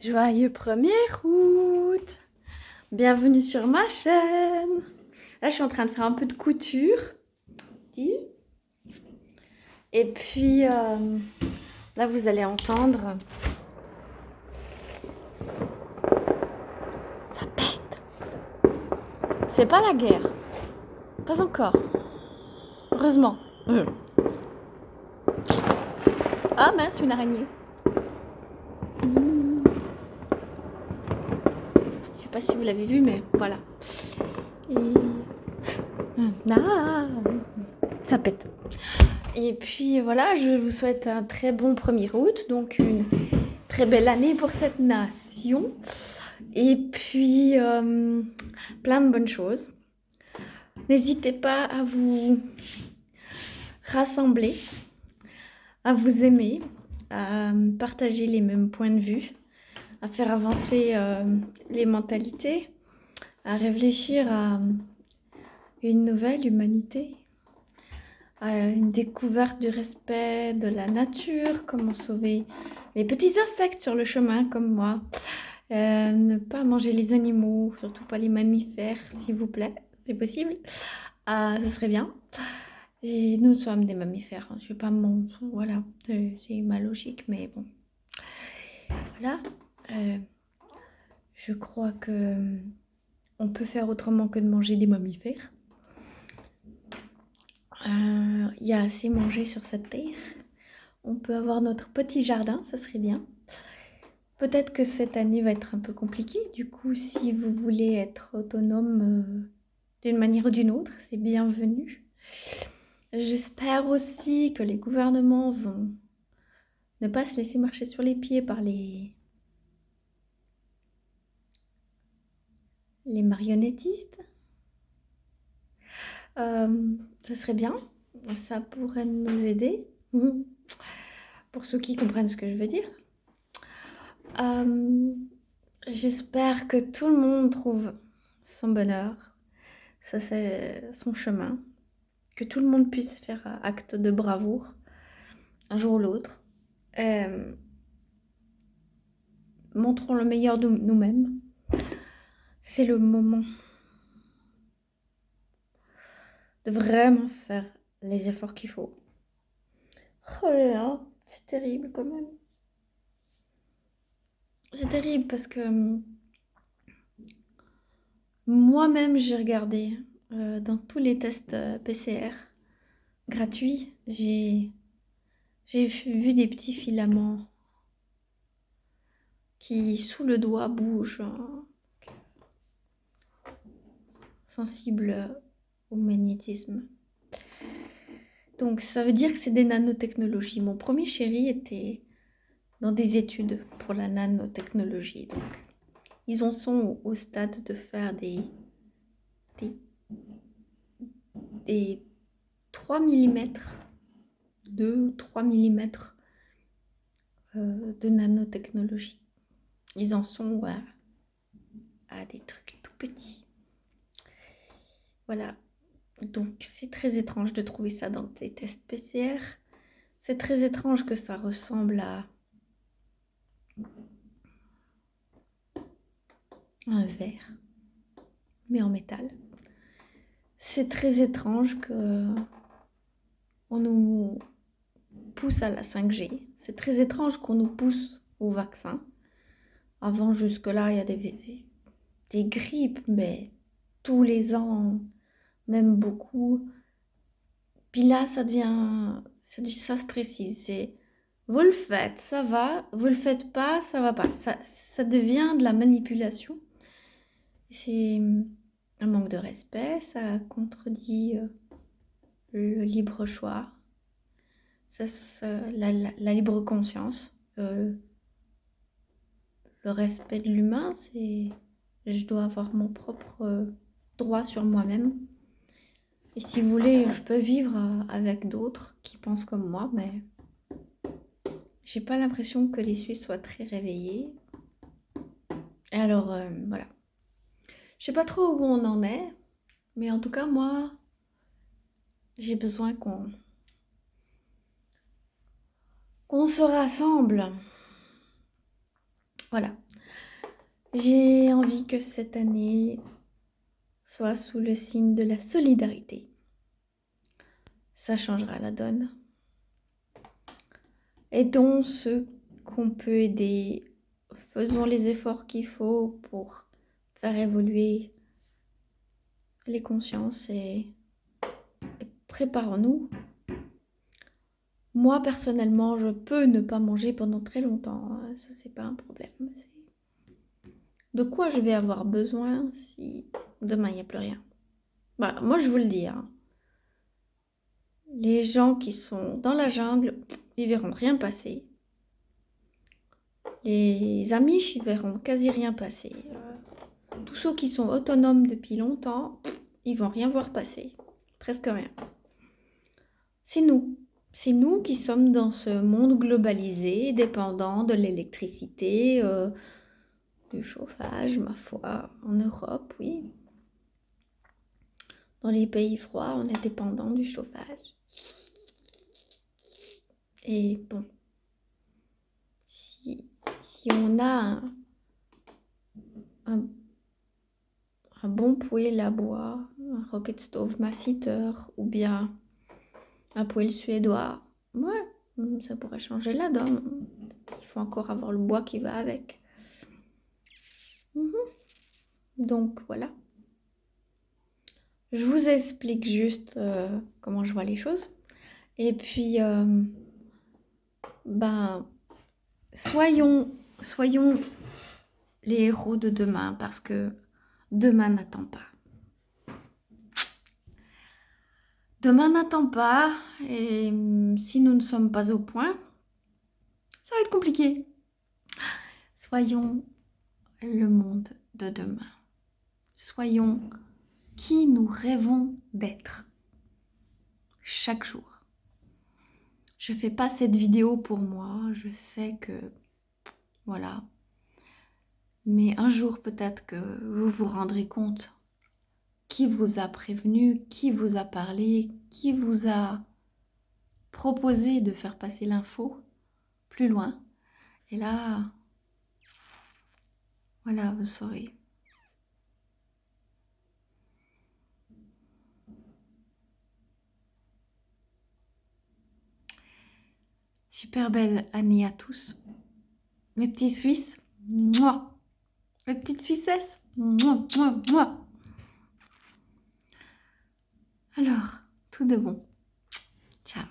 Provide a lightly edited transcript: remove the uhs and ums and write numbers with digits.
Joyeux 1er août! Bienvenue sur ma chaîne. Là, je suis en train de faire un peu de couture. Et puis, là, vous allez entendre. Ça pète. C'est pas la guerre. Pas encore. Heureusement. Ah mince, une araignée. Je sais pas si vous l'avez vu, mais voilà. Et... Ah, ça pète. Et puis voilà, je vous souhaite un très bon 1er août, donc une très belle année pour cette nation. Et puis plein de bonnes choses. N'hésitez pas à vous rassembler, à vous aimer, à partager les mêmes points de vue, à faire avancer les mentalités, à réfléchir à une nouvelle humanité, à une découverte du respect de la nature, comment sauver les petits insectes sur le chemin comme moi, ne pas manger les animaux, surtout pas les mammifères, s'il vous plaît, c'est possible, ce serait bien. Et nous sommes des mammifères, hein. Je sais pas voilà, c'est ma logique, mais bon, voilà. Je crois que on peut faire autrement que de manger des mammifères. Il y a assez mangé sur cette terre. On peut avoir notre petit jardin, ça serait bien. Peut-être que cette année va être un peu compliquée. Du coup, si vous voulez être autonome d'une manière ou d'une autre, c'est bienvenu. J'espère aussi que les gouvernements vont ne pas se laisser marcher sur les pieds par les marionnettistes. Ça serait bien. Ça pourrait nous aider. Pour ceux qui comprennent ce que je veux dire. J'espère que tout le monde trouve son bonheur, ça c'est son chemin, que tout le monde puisse faire acte de bravoure un jour ou l'autre. Montrons le meilleur de nous-mêmes. C'est le moment de vraiment faire les efforts qu'il faut. Oh là là, c'est terrible quand même. C'est terrible parce que moi-même j'ai regardé dans tous les tests PCR gratuits, j'ai vu des petits filaments qui, sous le doigt, bougent, sensibles au magnétisme. Donc ça veut dire que c'est des nanotechnologies. Mon premier chéri était dans des études pour la nanotechnologie. Donc ils en sont au stade de faire des 3 mm, 2-3 mm de nanotechnologie. Ils en sont à des trucs tout petits. Voilà. Donc c'est très étrange de trouver ça dans des tests PCR. C'est très étrange que ça ressemble à un verre, mais en métal. C'est très étrange que on nous pousse à la 5G. C'est très étrange qu'on nous pousse au vaccin. Avant, jusque-là, il y a des grippes, mais tous les ans, même beaucoup. Puis là, ça se précise. C'est vous le faites, ça va. Vous le faites pas, ça va pas. Ça devient de la manipulation. C'est un manque de respect. Ça contredit le libre choix, la libre conscience, le respect de l'humain. C'est je dois avoir mon propre droit sur moi-même. Et si vous voulez, je peux vivre avec d'autres qui pensent comme moi, mais j'ai pas l'impression que les Suisses soient très réveillés. Et alors, voilà. Je sais pas trop où on en est, mais en tout cas, moi, j'ai besoin qu'on se rassemble Voilà. J'ai envie que cette année soit sous le signe de la solidarité. Ça changera la donne. Aidons ceux qu'on peut aider. Faisons les efforts qu'il faut pour faire évoluer les consciences et préparons-nous. Moi, personnellement, je peux ne pas manger pendant très longtemps. Ça, c'est pas un problème. De quoi je vais avoir besoin si demain, il n'y a plus rien? Voilà, moi, je vous le dis, hein. Les gens qui sont dans la jungle, ils verront rien passer. Les Amish, ils verront quasi rien passer. Tous ceux qui sont autonomes depuis longtemps, ils vont rien voir passer. Presque rien. C'est nous. C'est nous qui sommes dans ce monde globalisé, dépendant de l'électricité, du chauffage, ma foi, en Europe, oui. Dans les pays froids, on est dépendant du chauffage. Et bon, si on a un bon poêle à bois, un rocket stove massiteur ou bien un poêle suédois, ouais, ça pourrait changer la donne. Il faut encore avoir le bois qui va avec. Donc voilà. Je vous explique juste comment je vois les choses. Et puis, soyons les héros de demain parce que demain n'attend pas. Demain n'attend pas et si nous ne sommes pas au point, ça va être compliqué. Soyons le monde de demain. Soyons qui nous rêvons d'être chaque jour. Je fais pas cette vidéo pour moi, je sais que voilà. Mais un jour peut-être que vous vous rendrez compte qui vous a prévenu, qui vous a parlé, qui vous a proposé de faire passer l'info plus loin. Et là, voilà, vous saurez. Super belle année à tous. Mes petits Suisses, mouah. Mes petites Suissesses, mouah, mouah, mouah. Alors, tout de bon. Ciao.